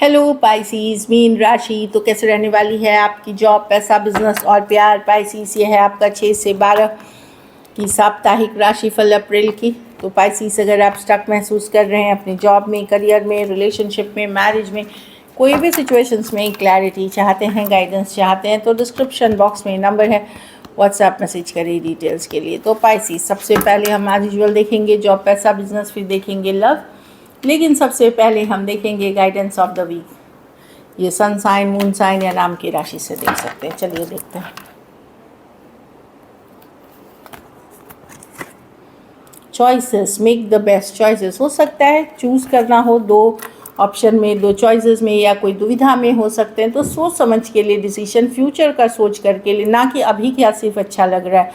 Hello Pisces, mean राशि तो कैसे रहने वाली है आपकी जॉब, पैसा, बिजनेस और प्यार। पाइसीज ये है आपका 6 से 12 की साप्ताहिक राशिफल अप्रैल की। तो पाइसीज अगर आप स्टक महसूस कर रहे हैं अपनी जॉब में, करियर में, रिलेशनशिप में, मैरिज में, कोई भी सिचुएशंस में क्लैरिटी चाहते हैं, गाइडेंस चाहते हैं, तो डिस्क्रिप्शन बॉक्स में नंबर है, व्हाट्सएप मैसेज करिए डिटेल्स के लिए। तो पाइसीज सबसे पहले हम आज यूजुअल देखेंगे जॉब, पैसा, बिजनेस, फिर देखेंगे लव। लेकिन सबसे पहले हम देखेंगे गाइडेंस ऑफ द वीक। ये सन साइन, मून साइन या नाम की राशि से देख सकते हैं। चलिए देखते हैं। Choices, make the best choices. हो सकता है चूज़ करना हो दो ऑप्शन में, दो चॉइसेस में, या कोई दुविधा में हो सकते हैं, तो सोच समझ के लिए डिसीजन, फ्यूचर का सोच करके लिए, ना कि अभी क्या सिर्फ अच्छा लग रहा है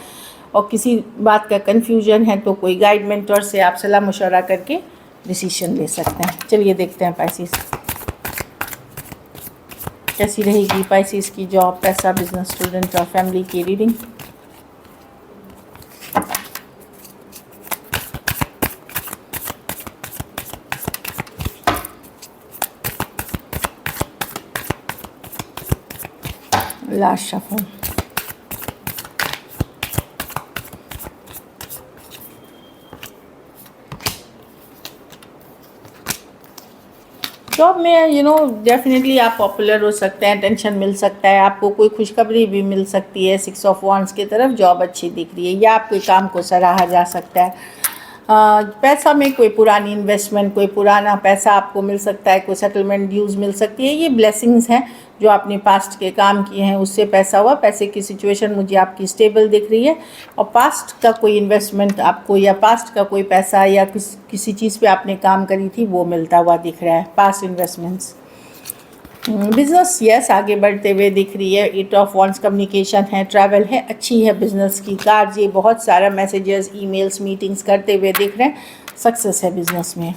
और किसी बात का कन्फ्यूजन है तो कोई गाइड मेंटर से आप सलाह मशवरा करके डिसीजन ले सकते हैं। चलिए देखते हैं पाइसीज कैसी रहेगी पाइसीज की जॉब, पैसा, बिजनेस, स्टूडेंट और फैमिली की रीडिंग। Last shuffle. जॉब में डेफिनेटली आप पॉपुलर हो सकते हैं, टेंशन मिल सकता है, आपको कोई खुशखबरी भी मिल सकती है। 6 ऑफ वांड्स की तरफ जॉब अच्छी दिख रही है, या आपके काम को सराहा जा सकता है। पैसा में कोई पुरानी इन्वेस्टमेंट, कोई पुराना पैसा आपको मिल सकता है, कोई सेटलमेंट ड्यूज़ मिल सकती है। ये ब्लेसिंग्स हैं जो आपने पास्ट के काम किए हैं, उससे पैसा हुआ। पैसे की सिचुएशन मुझे आपकी स्टेबल दिख रही है, और पास्ट का कोई इन्वेस्टमेंट आपको, या पास्ट का कोई पैसा, या किसी चीज़ पे आपने काम करी थी, वो मिलता हुआ दिख रहा है, पास्ट इन्वेस्टमेंट्स। बिजनेस यस आगे बढ़ते हुए दिख रही है। 8 ऑफ वांड्स कम्युनिकेशन है, ट्रैवल है, अच्छी है बिजनेस की। कार्ड ये बहुत सारा मैसेजेस, ईमेल्स, मीटिंग्स करते हुए दिख रहे हैं, सक्सेस है बिजनेस में।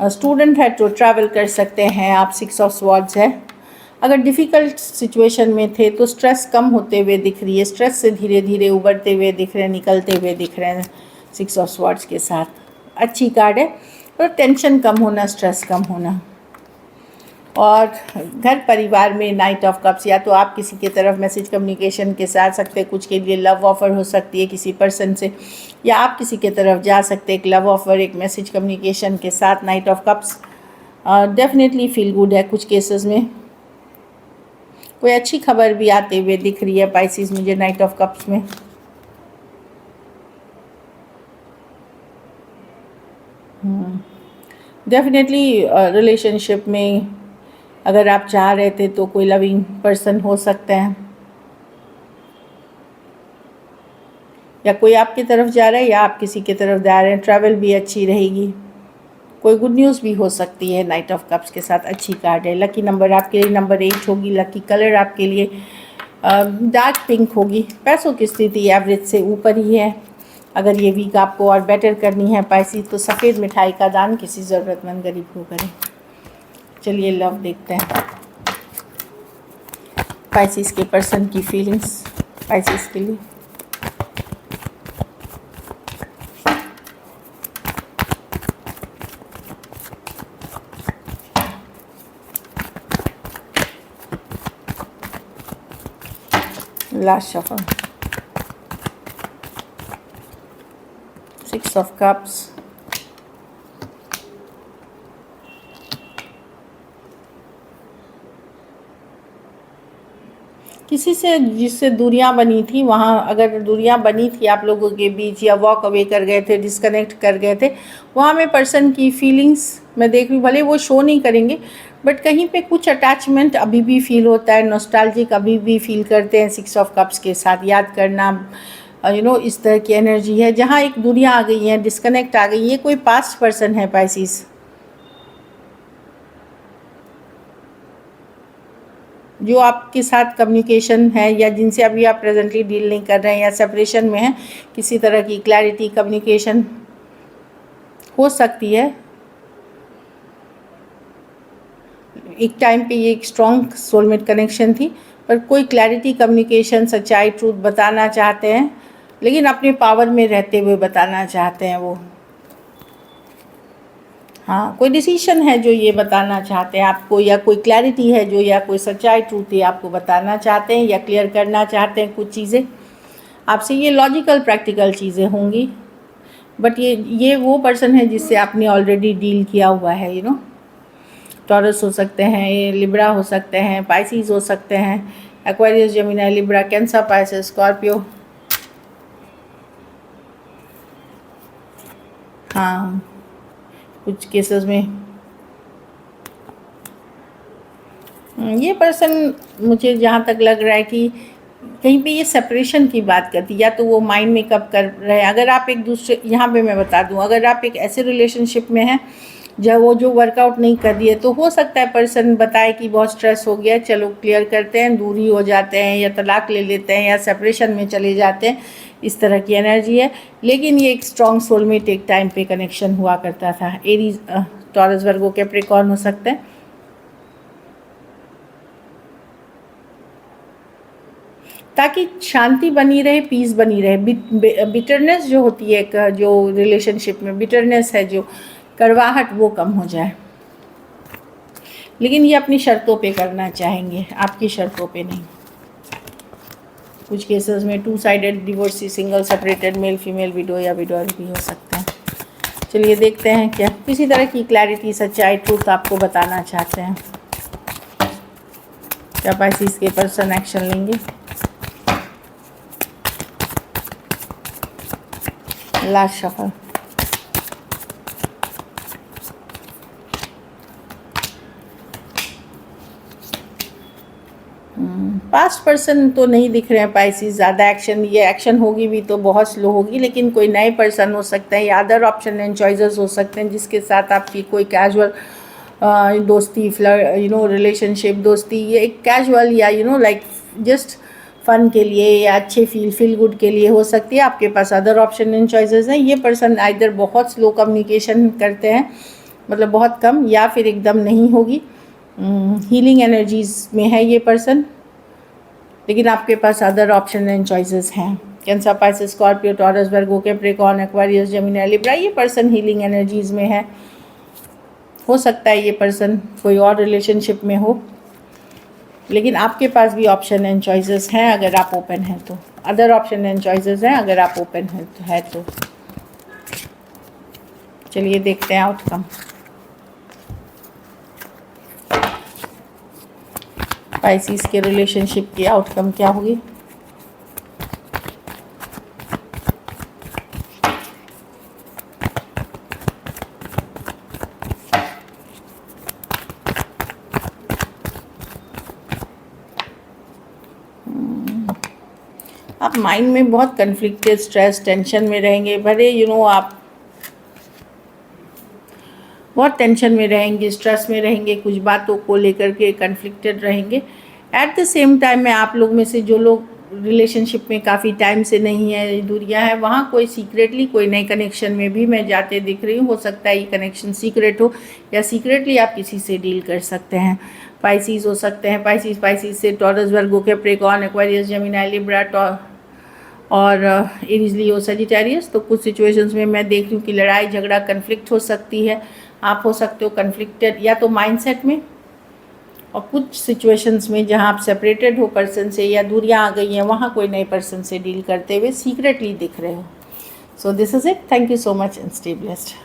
स्टूडेंट है तो ट्रैवल कर सकते हैं आप। 6 ऑफ स्वॉर्ड्स है। अगर डिफ़िकल्ट सिचुएशन में थे तो स्ट्रेस कम होते हुए दिख रही है, स्ट्रेस से धीरे धीरे उबरते हुए दिख रहे हैं, निकलते हुए दिख रहे हैं 6 ऑफ स्वॉर्ड्स के साथ। अच्छी कार्ड है, पर टेंशन कम होना, स्ट्रेस कम होना। और घर परिवार में नाइट ऑफ कप्स, या तो आप किसी की तरफ मैसेज कम्युनिकेशन के साथ सकते हैं, कुछ के लिए लव ऑफ़र हो सकती है किसी पर्सन से, या आप किसी की तरफ जा सकते हैं एक लव ऑफ़र, एक मैसेज कम्युनिकेशन के साथ। Night of cups definitely feel good है। कुछ केसेस में कोई अच्छी खबर भी आते हुए दिख रही है पाइसीज मुझे नाइट ऑफ कप्स में। डेफिनेटली रिलेशनशिप में अगर आप चाह रहे थे तो कोई लविंग पर्सन हो सकते हैं, या कोई आपकी तरफ जा रहा है या आप किसी की तरफ जा रहे हैं। ट्रैवल भी अच्छी रहेगी, कोई गुड न्यूज़ भी हो सकती है नाइट ऑफ कप्स के साथ। अच्छी कार्ड है। लकी नंबर आपके लिए नंबर 8 होगी। लकी कलर आपके लिए डार्क पिंक होगी। पैसों की स्थिति एवरेज से ऊपर ही है। अगर ये वीक आपको और बेटर करनी है पाइसीज, तो सफ़ेद मिठाई का दान किसी ज़रूरतमंद गरीब को करें। चलिए लव देखते हैं पाइसीज के पर्सन की फीलिंग्स पाइसीज के लिए। Last shuffle. 6 of cups. किसी से जिससे दूरियां बनी थी, वहाँ अगर दूरियां बनी थी आप लोगों के बीच, या वॉक अवे कर गए थे, डिस्कनेक्ट कर गए थे, वहाँ में पर्सन की फीलिंग्स मैं देख रही, भले वो शो नहीं करेंगे, बट कहीं पे कुछ अटैचमेंट अभी भी फील होता है, नॉस्टैल्जिक अभी भी फील करते हैं 6 ऑफ कप्स के साथ। याद करना, इस तरह की एनर्जी है। जहाँ एक दूरियाँ आ गई हैं, डिस्कनेक्ट आ गई, ये कोई पास्ट पर्सन है पाइसीज, जो आपके साथ कम्युनिकेशन है, या जिनसे अभी आप प्रेजेंटली डील नहीं कर रहे हैं, या सेपरेशन में हैं। किसी तरह की क्लैरिटी, कम्युनिकेशन हो सकती है। एक टाइम पे ये एक स्ट्रॉन्ग सोलमेट कनेक्शन थी, पर कोई क्लैरिटी, कम्युनिकेशन, सच्चाई, ट्रूथ बताना चाहते हैं, लेकिन अपने पावर में रहते हुए बताना चाहते हैं वो। हाँ, कोई डिसीजन है जो ये बताना चाहते हैं आपको, या कोई क्लैरिटी है जो, या कोई सच्चाई ट्रूथ है आपको बताना चाहते हैं, या क्लियर करना चाहते हैं कुछ चीज़ें आपसे। ये लॉजिकल प्रैक्टिकल चीज़ें होंगी, बट ये वो पर्सन है जिससे आपने ऑलरेडी डील किया हुआ है। टॉरस हो सकते हैं, ये लिब्रा हो सकते हैं, पाइसिस हो सकते हैं, Aquarius, Gemini, Libra, cancer, Pisces, Scorpio. हाँ, कुछ केसेस में ये पर्सन, मुझे जहाँ तक लग रहा है कि कहीं पे ये सेपरेशन की बात करती है, या तो वो माइंड मेकअप कर रहे हैं। अगर आप एक दूसरे, यहाँ पे मैं बता दूँ, अगर आप एक ऐसे रिलेशनशिप में हैं जब वो जो वर्कआउट नहीं कर रही है, तो हो सकता है पर्सन बताए कि बहुत स्ट्रेस हो गया, चलो क्लियर करते हैं, दूरी हो जाते हैं, या तलाक ले लेते हैं, या सेपरेशन में चले जाते हैं। इस तरह की एनर्जी है। लेकिन ये एक स्ट्रॉन्ग सोलमेट एक टाइम पे कनेक्शन हुआ करता था। एरीज, टॉरस, वर्गो, कैप्रिकॉर्न हो सकते हैं। ताकि शांति बनी रहे, पीस बनी रहे। बिटरनेस जो होती है, एक जो रिलेशनशिप में बिटरनेस है, जो कड़वाहट, वो कम हो जाए। लेकिन ये अपनी शर्तों पे करना चाहेंगे, आपकी शर्तों पे नहीं। कुछ केसेस में 2 sided divorcee, single, separated, male female, window या विडोअर भी हो सकते हैं। चलिए देखते हैं क्या किसी तरह की क्लैरिटी, सच्चाई, ट्रूथ आपको बताना चाहते हैं। क्या पाइसिस के पर्सन एक्शन लेंगे? Last shuffle. पास्ट पर्सन तो नहीं दिख रहे हैं पाइसिस ज़्यादा एक्शन। ये एक्शन होगी भी तो बहुत स्लो होगी, लेकिन कोई नए पर्सन हो सकते हैं, या अदर ऑप्शन एंड चॉइसेस हो सकते हैं जिसके साथ आपकी कोई कैजुअल दोस्ती, रिलेशनशिप, दोस्ती, ये एक कैजुअल या लाइक जस्ट फन के लिए, या अच्छे फील गुड के लिए हो सकती है। आपके पास अदर ऑप्शन एंड चॉइसेस हैं। ये पर्सन आइदर बहुत स्लो कम्युनिकेशन करते हैं, मतलब बहुत कम, या फिर एकदम नहीं होगी। हीलिंग एनर्जीज में है ये पर्सन, लेकिन आपके पास अदर ऑप्शन एंड चॉइसेस हैं। कैंसर, पाइसिस, स्कॉर्पियो, टॉरस, वर्गो, कैप्रिकॉर्न, एक्वेरियस, जेमिनी, लिब्रा। ये पर्सन हीलिंग एनर्जीज में है। हो सकता है ये पर्सन कोई और रिलेशनशिप में हो, लेकिन आपके पास भी ऑप्शन एंड चॉइसेस हैं अगर आप ओपन हैं तो। अदर ऑप्शन एंड चॉइसेस हैं अगर आप ओपन है तो। चलिए देखते हैं आउटकम। पाइसिस के रिलेशनशिप की आउटकम क्या होगी? आप माइंड में बहुत कन्फ्लिक्टेड, स्ट्रेस, टेंशन में रहेंगे। भले आप बहुत टेंशन में रहेंगे, स्ट्रेस में रहेंगे, कुछ बातों को लेकर के कन्फ्लिक्टेड रहेंगे। एट द सेम टाइम में आप लोग में से जो लोग रिलेशनशिप में काफ़ी टाइम से नहीं है, दूरियां हैं, वहाँ कोई सीक्रेटली कोई नए कनेक्शन में भी मैं जाते दिख रही हूँ। हो सकता है ये कनेक्शन सीक्रेट हो, या सीक्रेटली आप किसी से डील कर सकते हैं। पाइसिस हो सकते हैं, पाइसिस से टॉरस, वर्गो, कैप्रिकॉर्न, एक्वेरियस, जेमिनी, लिब्रा और एरीज, लियो, सजिटेरियस। तो कुछ सिचुएशंस में मैं देख रही हूँ कि लड़ाई झगड़ा, कन्फ्लिक्ट हो सकती है। आप हो सकते हो कन्फ्लिक्टेड या तो माइंडसेट में, और कुछ सिचुएशंस में जहाँ आप सेपरेटेड हो पर्सन से, या दूरियाँ आ गई हैं, वहाँ कोई नए पर्सन से डील करते हुए सीक्रेटली दिख रहे हो। So this is it. Thank you so much and stay blessed.